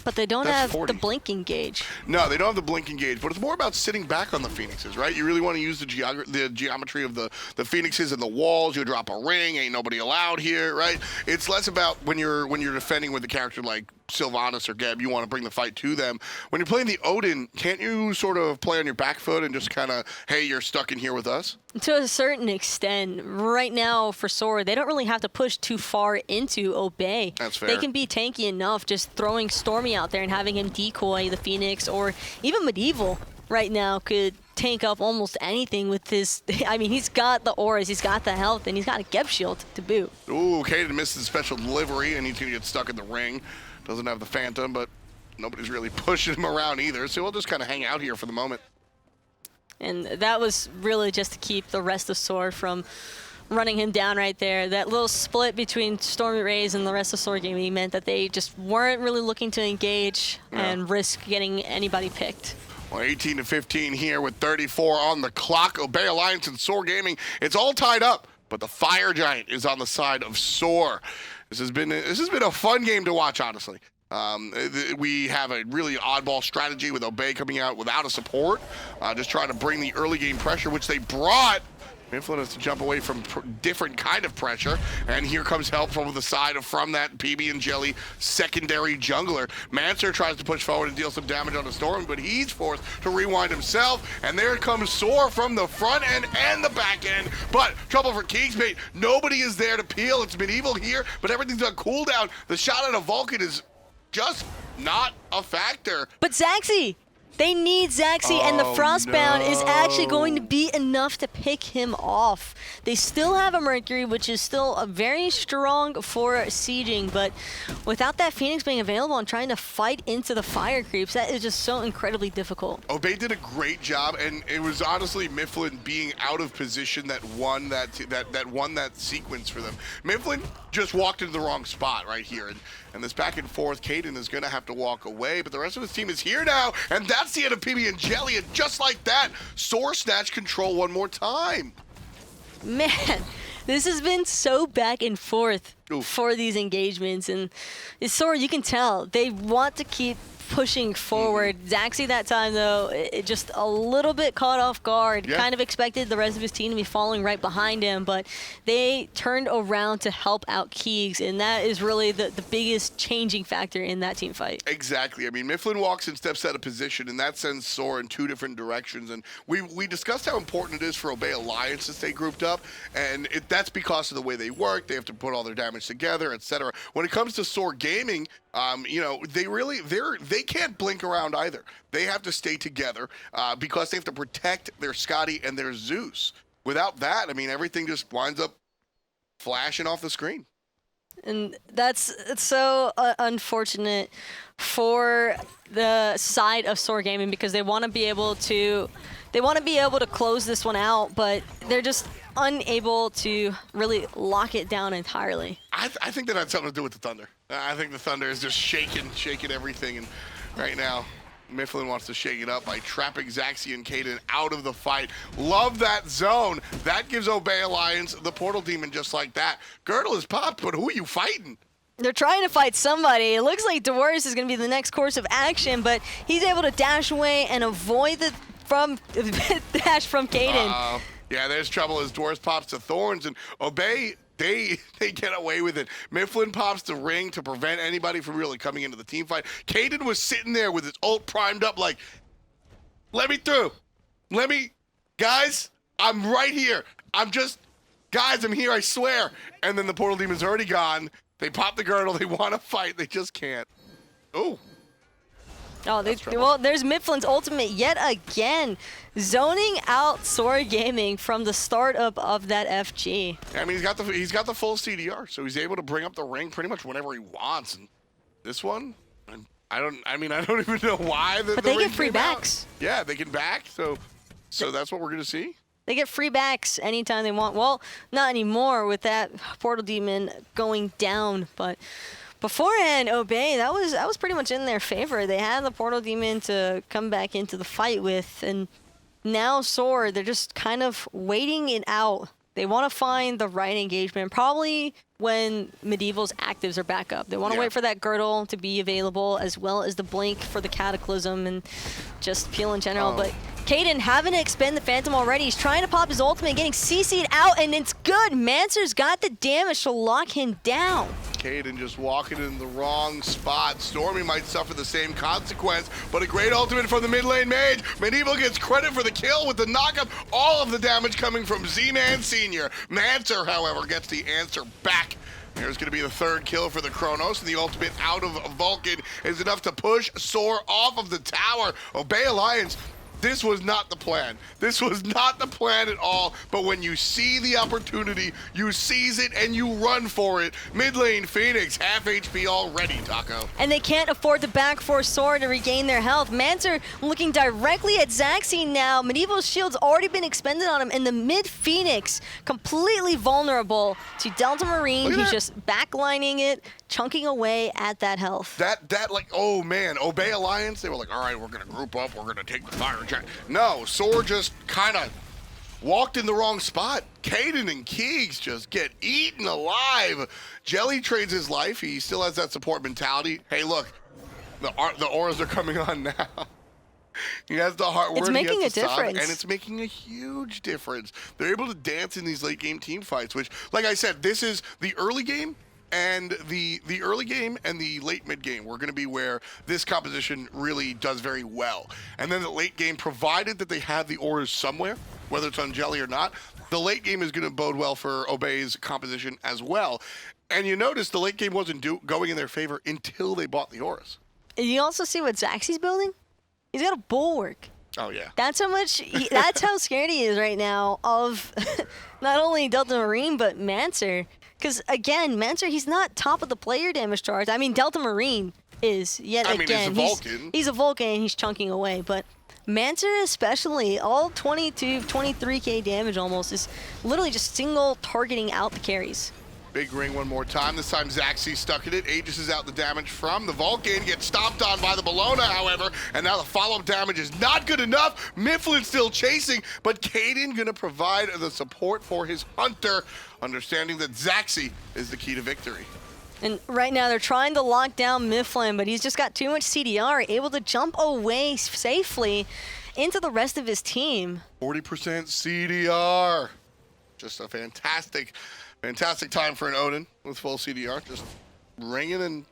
But they don't have the blinking gauge. No, they don't have the blinking gauge, but it's more about sitting back on the Phoenixes, right? You really want to use the geometry of the Phoenixes and the walls. You drop a ring, ain't nobody allowed here, right? It's less about when you're defending with a character like Sylvanas or Geb, you want to bring the fight to them. When you're playing the Odin, can't you sort of play on your back foot and just kind of, hey, you're stuck in here with us? To a certain extent. Right now for SoaR, they don't really have to push too far into Obey. That's fair. They can be tanky enough just throwing Stormy out there and having him decoy the Phoenix, or even Medieval right now could tank up almost anything with his, I mean, he's got the auras, he's got the health, and he's got a Geb shield to boot. Ooh, Kaeydan missed his special delivery, and he's going to get stuck in the ring. Doesn't have the Phantom, but nobody's really pushing him around either, so we'll just kind of hang out here for the moment. And that was really just to keep the rest of SoaR from running him down right there. That little split between StormyRays and the rest of SoaR Gaming meant that they just weren't really looking to engage and risk getting anybody picked. Well, 18-15 here with 34 on the clock. Obey Alliance and SoaR Gaming, it's all tied up, but the Fire Giant is on the side of SoaR. This has been a fun game to watch, honestly. We have a really oddball strategy with Obey coming out without a support, just trying to bring the early game pressure, which they brought. Myflin has to jump away from different kind of pressure, and here comes help from the side from that pbnjellly secondary jungler. Mancer tries to push forward and deal some damage on the Storm, but he's forced to rewind himself, and there comes SoaR from the front end and the back end, but trouble for KeegsMate. Nobody is there to peel. It's Medieval here, but everything's on cooldown. The shot at a Vulcan is just not a factor. But Zachsy! They need Zachsy, and the Frostbound is actually going to be enough to pick him off. They still have a Mercury, which is still very strong for sieging, but without that Phoenix being available and trying to fight into the fire creeps, that is just so incredibly difficult. Obey did a great job, and it was honestly Myflin being out of position that won that sequence for them. Myflin just walked into the wrong spot right here, and this back and forth, Kaeydan is going to have to walk away, but the rest of his team is here now, and that's the end of pbnjellly, and just like that, SoaR snatched control one more time. Man, this has been so back and forth for these engagements, and SoaR, you can tell, they want to keep pushing forward. Zachsy that time, though, it just a little bit caught off guard. Kind of expected the rest of his team to be following right behind him, but they turned around to help out Keegs, and that is really the biggest changing factor in that team fight. Exactly. I mean, Myflin walks and steps out of position, and that sends SoaR in two different directions, and we discussed how important it is for Obey Alliance to stay grouped up, and that's because of the way they work. They have to put all their damage together, etc. When it comes to SoaR Gaming, you know, they can't blink around either. They have to stay together because they have to protect their Skadi and their Zeus. Without that, I mean, everything just winds up flashing off the screen. And it's so unfortunate for the side of SoaR Gaming because they want to be able to close this one out, but they're just unable to really lock it down entirely. I think that had something to do with the Thunder. I think the Thunder is just shaking everything, and right now Myflin wants to shake it up by trapping Zachsy and Kaeydan out of the fight. Love that zone. That gives Obey Alliance the Portal Demon just like that. Girdle is popped, but who are you fighting? They're trying to fight somebody. It looks like Dwurst is going to be the next course of action, but he's able to dash away and avoid the dash from Kaeydan. Yeah, there's trouble as Dwurst pops to Thorns, and Obey, they get away with it. Myflin pops the ring to prevent anybody from really coming into the team fight. Kaeydan was sitting there with his ult primed up like, let me through. Guys, I'm right here. Guys, I'm here, I swear. And then the Portal Demon's already gone. They pop the girdle, they want to fight, they just can't. Oh, well, there's Myflin's ultimate yet again, zoning out SoaR Gaming from the startup of that FG. I mean, he's got the full CDR, so he's able to bring up the ring pretty much whenever he wants. And this one, I don't even know why. But they get free backs. Yeah, they can back. So that's what we're gonna see. They get free backs anytime they want. Well, not anymore with that Portal Demon going down, but beforehand, Obey, that was pretty much in their favor. They had the Portal Demon to come back into the fight with, and now SoaR, they're just kind of waiting it out. They want to find the right engagement, probably when Medieval's actives are back up. They want to wait for that girdle to be available, as well as the blink for the Cataclysm and just peel in general. But Kaeydan having to expend the Phantom already. He's trying to pop his ultimate, getting CC'd out, and it's good. Mancer's got the damage to lock him down. Kaeydan just walking in the wrong spot. Stormy might suffer the same consequence, but a great ultimate from the mid lane mage. Medieval gets credit for the kill with the knockup. All of the damage coming from Z-Man Sr. Mancer, however, gets the answer back. There's going to be the third kill for the Chronos, and the ultimate out of Vulcan is enough to push SoaR off of the tower. Obey Alliance, This was not the plan. This was not the plan at all. But when you see the opportunity, you seize it and you run for it. Mid lane Phoenix, half HP already, Taco. And they can't afford to back for SoaR to regain their health. Mancer looking directly at Zachsy now. Medieval's shield's already been expended on him, and the mid Phoenix completely vulnerable to Delta Marine. He's just backlining it, chunking away at that health. That like, oh man, Obey Alliance, they were like, all right, we're gonna group up, we're gonna take the fire giant. No, SoaR just kind of walked in the wrong spot. Kaeydan and Keegs just get eaten alive. Jelly trades his life. He still has that support mentality. Hey, look, the auras are coming on now. He has the heart word. It's making a difference. And it's making a huge difference. They're able to dance in these late game team fights, which, like I said, this is the early game. And the early game and the late mid game were going to be where this composition really does very well. And then the late game, provided that they have the auras somewhere, whether it's on Jelly or not, the late game is going to bode well for Obey's composition as well. And you notice the late game wasn't going in their favor until they bought the auras. And you also see what Zachsy's building? He's got a bulwark. Oh, yeah. That's how much, that's how scared he is right now of not only Delta Marine, but Mancer. Because, again, Mancer, he's not top of the player damage chart. I mean, Delta Marine is, yet again. He's a Vulcan. He's a Vulcan, and he's chunking away. But Mancer especially, all 22, 23k damage almost, is literally just single targeting out the carries. Big ring one more time. This time Zachsy stuck at it. Aegis is out the damage from the Vulcan. Gets stomped on by the Bellona, however. And now the follow-up damage is not good enough. Myflin still chasing, but Kaeydan gonna provide the support for his Hunter, understanding that Zachsy is the key to victory. And right now they're trying to lock down Myflin, but he's just got too much CDR, able to jump away safely into the rest of his team. 40% CDR. Just a fantastic time for an Odin with full CDR. Just ringing and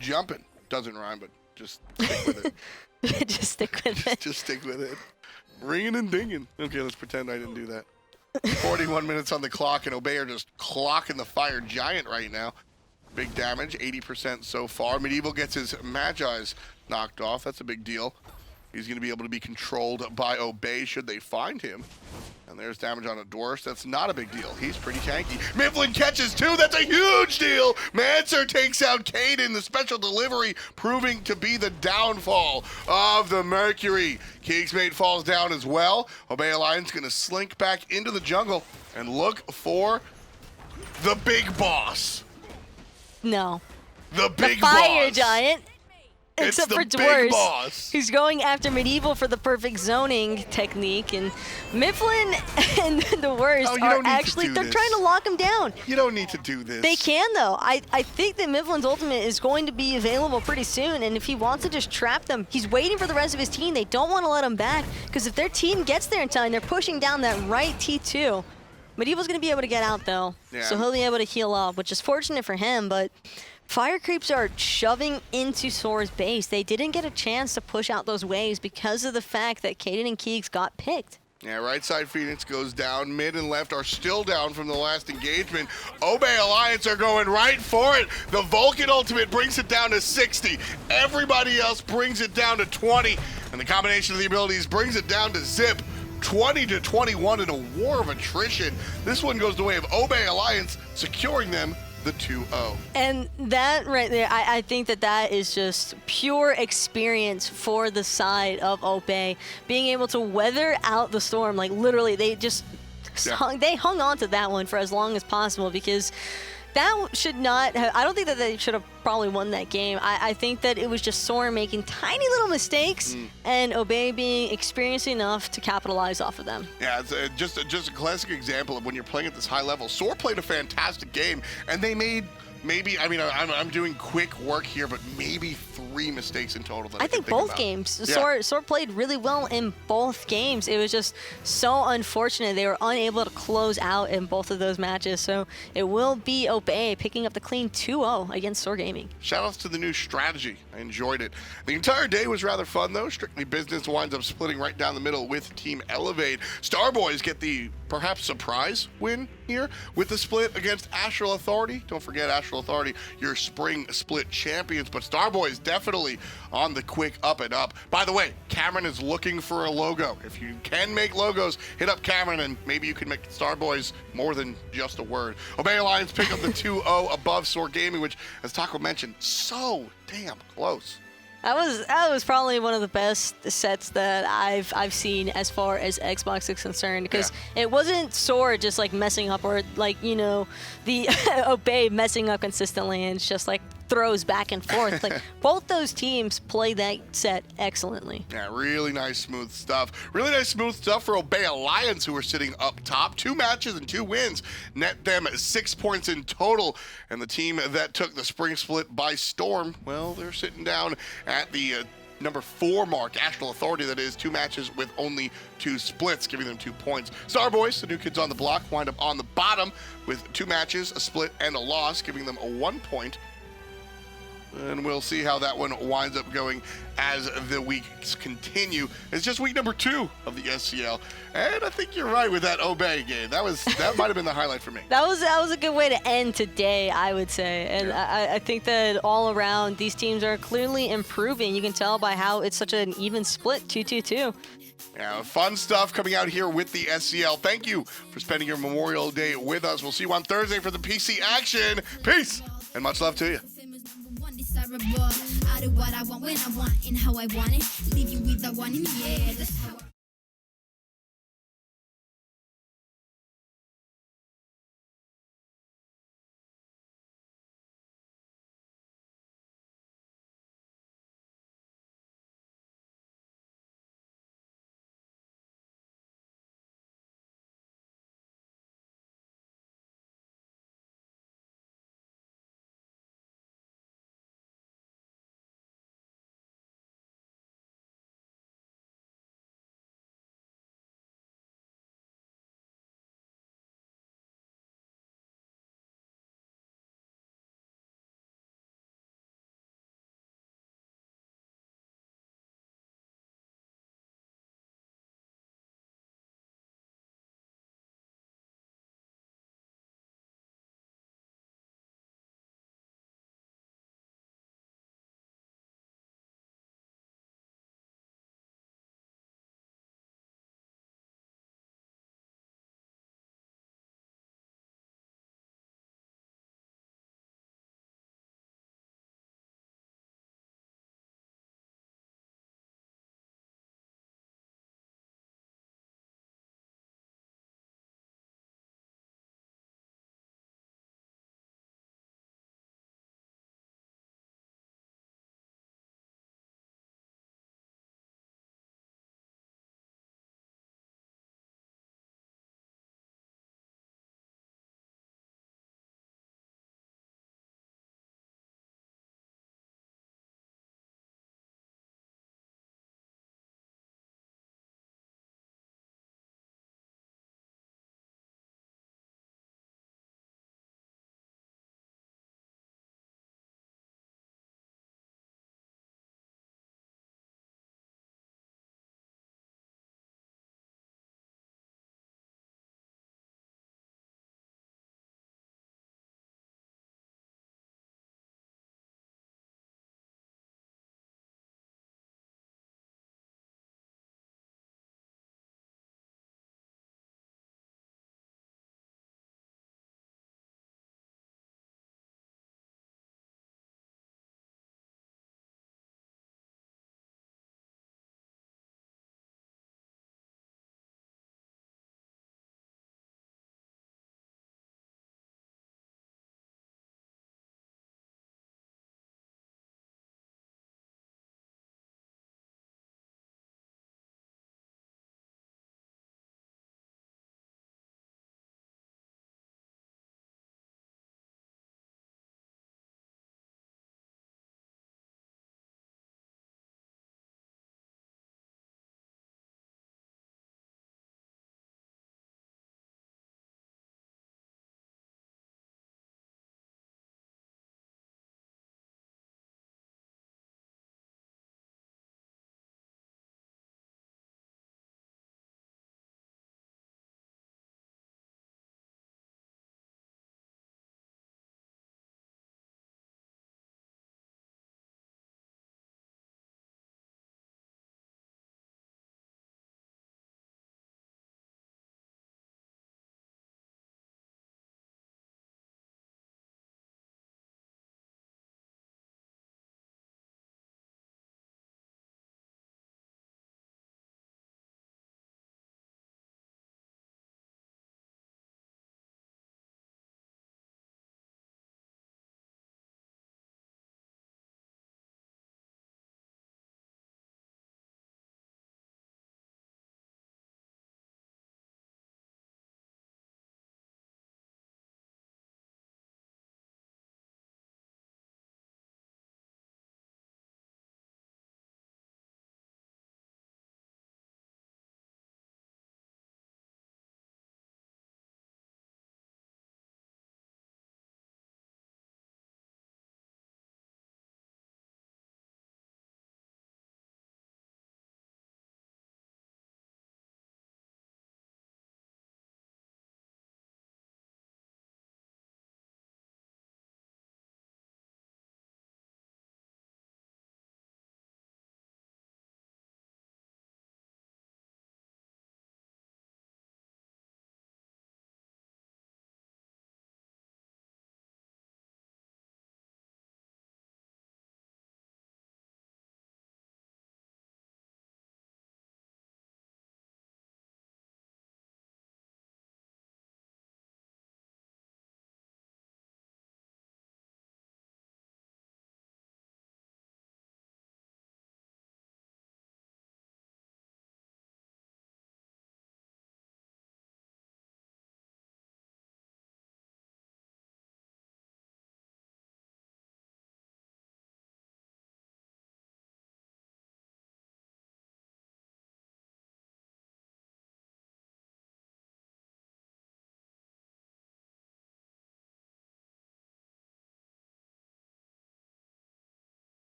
jumping. Doesn't rhyme, but just stick with it. Just stick with it. Just stick with it. Ringing and dinging. Okay, let's pretend I didn't do that. 41 minutes on the clock, and Obey are just clocking the fire giant right now. Big damage, 80% so far. Medieval gets his Magi's knocked off. That's a big deal. He's going to be able to be controlled by Obey should they find him. And there's damage on Am Dwurst. That's not a big deal. He's pretty tanky. Myflin catches two. That's a huge deal. Mancer takes out Kaeydan. The special delivery proving to be the downfall of the Mercury. KeegsMate falls down as well. Obey Alliance going to slink back into the jungle and look for the big boss. No. The big fire boss. giant. Except for Dwurst, who's going after Medieval for the perfect zoning technique, and Myflin and Dwurst are actually, they're trying to lock him down. You don't need to do this. They can, though. I think that Myflin's ultimate is going to be available pretty soon, and if he wants to just trap them, he's waiting for the rest of his team. They don't want to let him back, because if their team gets there in time, they're pushing down that right T2. Medieval's going to be able to get out, though, so he'll be able to heal up, which is fortunate for him, but fire creeps are shoving into SoaR's base. They didn't get a chance to push out those waves because of the fact that Kaeydan and Keegs got picked. Yeah, right side Phoenix goes down. Mid and left are still down from the last engagement. Obey Alliance are going right for it. The Vulcan ultimate brings it down to 60. Everybody else brings it down to 20. And the combination of the abilities brings it down to zip. 20 to 21 in a war of attrition. This one goes the way of Obey Alliance, securing them the 2-0. And that right there, I think that is just pure experience for the side of Obey, being able to weather out the storm. Like literally, they just hung on to that one for as long as possible, because that should not have, I don't think that they should have probably won that game. I think that it was just SoaR making tiny little mistakes and Obey being experienced enough to capitalize off of them. Yeah, it's just a classic example of when you're playing at this high level. SoaR played a fantastic game, and they made maybe, I mean, I'm doing quick work here, but maybe 3 mistakes in total that I think both games. SoaR played really well in both games. It was just so unfortunate they were unable to close out in both of those matches. So it will be Obey picking up the clean 2-0 against SoaR Gaming. Shoutouts to the new strategy. I enjoyed it. The entire day was rather fun, though. Strictly Business winds up splitting right down the middle with Team Elevate. Starboys get the perhaps surprise win here with the split against Astral Authority. Don't forget, Astral Astral Authority, your spring split champions. But Starboy definitely on the quick up and up. By the way, Cameron is looking for a logo. If you can make logos, hit up Cameron and maybe you can make Starboys more than just a word. Obey Alliance pick up the 2-0 above SoaR Gaming, which, as Taco mentioned, so damn close. That was probably one of the best sets that I've seen as far as Xbox is concerned, because it wasn't SoaR just like messing up, or like, you know, the Obey messing up consistently, and it's just like throws back and forth. Like, both those teams play that set excellently. Yeah, really nice, smooth stuff. Really nice, smooth stuff for Obey Alliance, who are sitting up top. 2 matches and 2 wins net them 6 points in total. And the team that took the spring split by storm, well, they're sitting down at the number 4 mark. Astral Authority, that is, 2 matches with only 2 splits, giving them 2 points. Starboys, the new kids on the block, wind up on the bottom with 2 matches, a split, and a loss, giving them a 1 point. And we'll see how that one winds up going as the weeks continue. It's just week number 2 of the SCL, and I think you're right with that Obey game. That might have been the highlight for me. That was a good way to end today, I would say. And I think that all around these teams are clearly improving. You can tell by how it's such an even split, 2-2-2. Yeah, fun stuff coming out here with the SCL. Thank you for spending your Memorial Day with us. We'll see you on Thursday for the PC action. Peace, and much love to you. I do what I want when I want and how I want it. Leave you with the one in the air. That's how